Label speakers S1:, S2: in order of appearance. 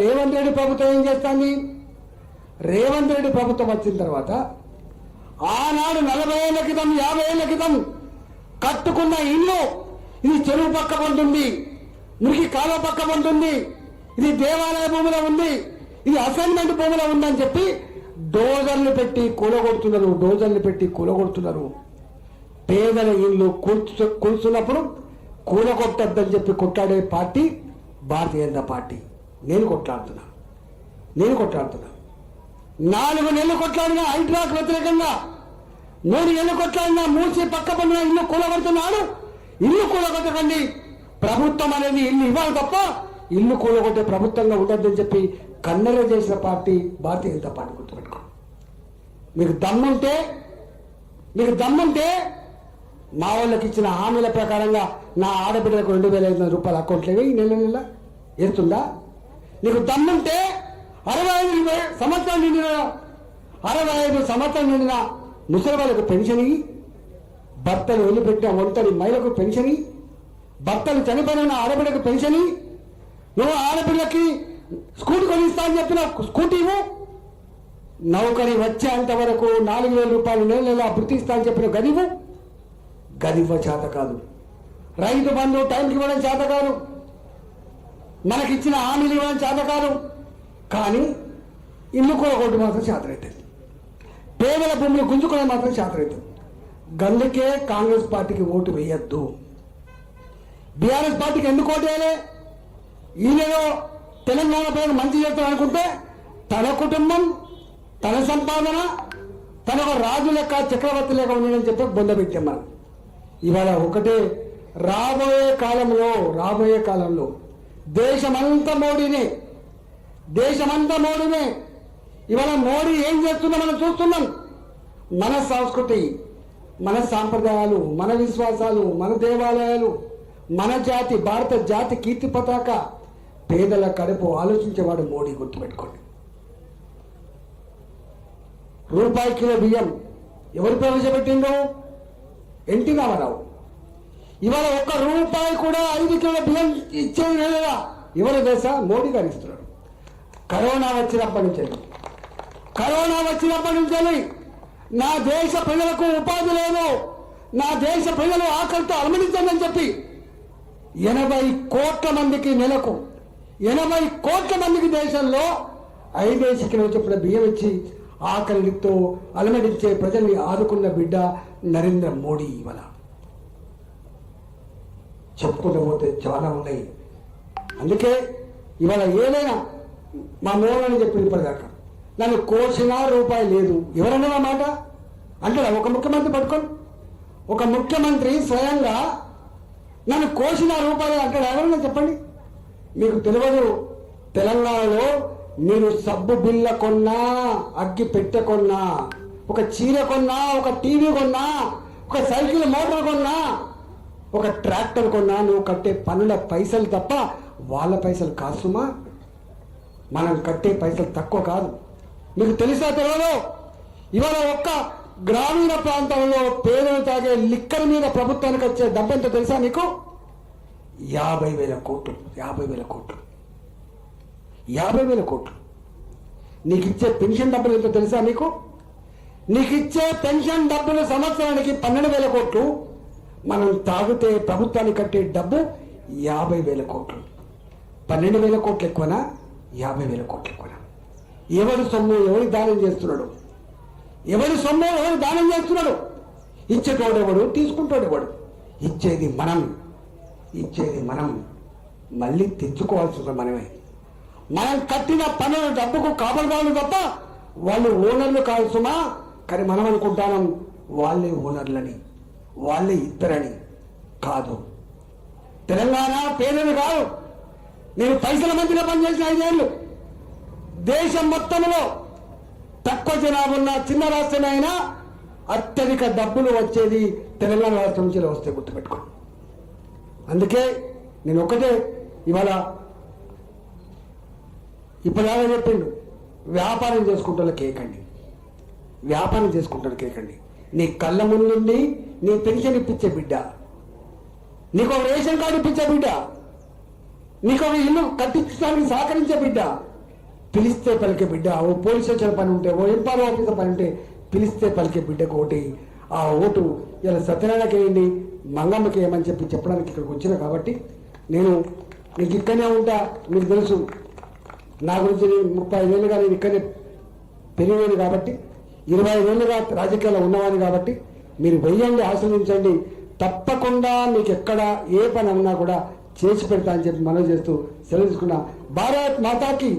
S1: రేవంత్ రెడ్డి ప్రభుత్వం ఏం చేస్తుంది? రేవంత్ రెడ్డి ప్రభుత్వం వచ్చిన తర్వాత ఆనాడు 40 ఏళ్ల క్రితం 50 ఏళ్ల క్రితం కట్టుకున్న ఇల్లు ఇది చెరువు పక్క ఉంటుంది, మురికి కాలువ పక్క ఉంటుంది, ఇది దేవాలయ భూమిలో ఉంది, ఇది అసైన్మెంట్ భూమిలో ఉందని చెప్పి డోజర్లు పెట్టి కూలగొడుతున్నారు. పేదల ఇల్లు కూల్చున్నప్పుడు కూలగొట్టద్దని చెప్పి కొట్లాడే పార్టీ భారతీయ జనతా పార్టీ. నేను కొట్లాడుతున్నా 4 నెలలు కొట్లాడినా హైడ్రాకు వ్యతిరేకంగా, 3 నెలలు కొట్లాడినా మూసి పక్క పడిన ఇల్లు కూలగొడుతున్నాడు. ఇల్లు కూలగొట్టకండి, ప్రభుత్వం అనేది ఇల్లు ఇవ్వాలి తప్ప ఇల్లు కూలగొట్టే ప్రభుత్వంగా ఉండద్దని చెప్పి కన్నెర చేసిన పార్టీ భారతీయ జనతా పార్టీ. గుర్తుపెట్టుకో. మీకు దమ్ముంటే మా వాళ్ళకి ఇచ్చిన హామీల ప్రకారంగా నా ఆడబిడ్డలకు 2,500 రూపాయల అకౌంట్లు ఈ నెల ఎడుతుందా? నీకు దమ్ముంటే 65 సంవత్సరాలు నిండిన ముసలి వాళ్ళకు పెన్షన్ ఇయ్యి, భర్తలు వదిలిపెట్టిన ఒంటరి మహిళకు పెన్షన్ ఇయ్యి, భర్తలు చనిపోయిన ఆడబిడ్డకు పెన్షన్ ఇయ్యి, నువ్వు ఆడబిడ్డకి స్కూటీ కొనిస్తా అని చెప్పిన స్కూటీ ఇవ్వు, నౌకరి వచ్చేంత వరకు 4,000 రూపాయలు నెల అభివృద్ధి ఇస్తా అని చెప్పిన గదివ్వ చేత కాదు, రైతు బంధు టైంకి ఇవ్వడం చేత కాదు, మనకిచ్చిన హామీలు ఇవ్వడం చేత కాదు, కానీ ఇల్లు కూలగొట్టు మాత్రం చేతనవుతుంది, పేదల భూములు గుంజుకునే మాత్రం చేతనవుతుంది. గందుకే కాంగ్రెస్ పార్టీకి ఓటు వేయద్దు. బీఆర్ఎస్ పార్టీకి ఎందుకు ఓటు వేయాలి? ఈయనలో తెలంగాణ ప్రజలు మంచి చేస్తాను అనుకుంటే తన కుటుంబం, తన సంపాదన, తన ఒక రాజు లెక్క చక్రవర్తి లెక్క ఉండని చెప్పి బొందబెట్టాం మనం. ఇవాళ ఒకటే, రాబోయే కాలంలో దేశమంతా మోడీనే. ఇవాళ మోడీ ఏం చేస్తుందో మనం చూస్తున్నాం. మన సంస్కృతి, మన సాంప్రదాయాలు, మన విశ్వాసాలు, మన దేవాలయాలు, మన జాతి, భారత జాతి కీర్తి పతాక, పేదల కడుపు ఆలోచించేవాడు మోడీ. గుర్తుపెట్టుకోండి. రూపాయి కిలో బియ్యం ఎవరు ప్రవేశపెట్టిందో? ఎన్టీ రామారావు. ఇవాళ 1 రూపాయి కూడా 5 కిలోల బియ్యం ఇచ్చేది లేదా? ఎవరు తెలుసా? మోడీ గారు ఇస్తున్నాడు. కరోనా వచ్చినప్పటి నుంచి నా దేశ ప్రజలకు ఉపాధి లేదు, నా దేశ ప్రజలు ఆకలితో అలమటించండి చెప్పి 80 కోట్ల మందికి నెలకు 80 కోట్ల మందికి దేశంలో 5 కిలోల చొప్పున బియ్యం ఇచ్చి ఆకలితో అలమటించే ప్రజల్ని ఆదుకున్న బిడ్డ నరేంద్ర మోడీ. ఇవాళ చెప్పుకుంటూ పోతే చాలా ఉన్నాయి. అందుకే ఇవాళ ఏదైనా మా మోడని చెప్పి ఇప్పటిదాకా నన్ను కోసిన రూపాయి లేదు. ఎవరన్నా ఆ మాట అంటారా? ఒక ముఖ్యమంత్రి పట్టుకొని, ఒక ముఖ్యమంత్రి స్వయంగా నన్ను కోసిన రూపాయలు అంటాడు? ఎవరన్నా చెప్పండి. మీకు తెలియదు, తెలంగాణలో మీరు సబ్బు బిల్ల కొన్నా, అగ్గి పెట్టె కొన్నా, ఒక చీర కొన్నా, ఒక టీవీ కొన్నా, ఒక సైకిల్ మోటార్ కొన్నా, ఒక ట్రాక్టర్ కొన్నా, నువ్వు కట్టే పన్నుల పైసలు తప్ప వాళ్ళ పైసలు కాసుమా? మనం కట్టే పైసలు తక్కువ కాదు. మీకు తెలుసా తెలియదు? ఇవాళ ఒక్క గ్రామీణ ప్రాంతంలో పేదలు తాగే లిక్కర్ మీద ప్రభుత్వానికి వచ్చే డబ్బెంతో తెలుసా మీకు? 50,000 కోట్లు. 50,000 కోట్లు. నీకు ఇచ్చే పెన్షన్ డబ్బులు ఎంతో తెలుసా మీకు? నీకు ఇచ్చే పెన్షన్ డబ్బులు సంవత్సరానికి 12,000 కోట్లు. మనం తాగితే ప్రభుత్వానికి కట్టే డబ్బు 50,000 కోట్లు. 12,000 కోట్లు ఎక్కువనా? 50,000 కోట్లు ఎక్కువనా? ఎవరి సొమ్ము ఎవరు దానం చేస్తున్నాడు? ఇచ్చేటోడెవడు, తీసుకుంటాడెవడు? ఇచ్చేది మనం మళ్ళీ తెచ్చుకోవాల్సిన మనమే. మనం కట్టిన పన్నుల డబ్బుకు కాపాడుకోవాలి తప్ప వాళ్ళు ఓనర్లు కాదు సుమా. కానీ మనం అనుకుంటాం వాళ్ళే ఓనర్లని, వాళ్ళే ఇద్దరని. కాదు. తెలంగాణ పేదలు కాదు. నేను పైసల మధ్యలో పనిచేసిన 5 ఏళ్ళు. దేశం మొత్తంలో తక్కువ జనాభా ఉన్న చిన్న రాష్ట్రమైనా అత్యధిక డబ్బులు వచ్చేది తెలంగాణ రాష్ట్రం నుంచి వస్తే గుర్తుపెట్టుకో. అందుకే నేను ఒకటే ఇవాళ ఇప్పటిలాగా చెప్పిండు, వ్యాపారం చేసుకుంటారు కేకండి. నీ కళ్ళ ముందుండి నీ పెన్షన్ ఇప్పించే బిడ్డ, నీకు రేషన్ కార్డు ఇప్పించే బిడ్డ, నీకు ఒక ఇల్లు కట్టించడానికి సహకరించే బిడ్డ, పిలిస్తే పలికే బిడ్డ. ఓ పోలీస్ స్టేషన్ పని ఉంటే, ఓ ఎంఆర్ఓ ఆఫీసర్ పని ఉంటే పిలిస్తే పలికే బిడ్డకు ఓటు. ఆ ఓటు ఇలా సత్యనారాయణకి వేయండి, మంగమ్మకి ఏమని చెప్పడానికి ఇక్కడికి వచ్చిన కాబట్టి నేను నీకు ఇక్కడనే ఉంటా. మీకు తెలుసు నా గురించి 35 ఏళ్ళుగా నేను ఇక్కడనే పెరిగాను కాబట్టి, 25 ఏళ్ళుగా రాజకీయాల్లో ఉన్నవాడిని కాబట్టి మీరు వెయ్యండి, ఆశ్రయించండి. తప్పకుండా మీకు ఎక్కడ ఏ పని అన్నా కూడా చేసి పెడతా అని చెప్పి మనవి చేస్తూ సెలవు తీసుకున్నా. భారత్ మాతాకి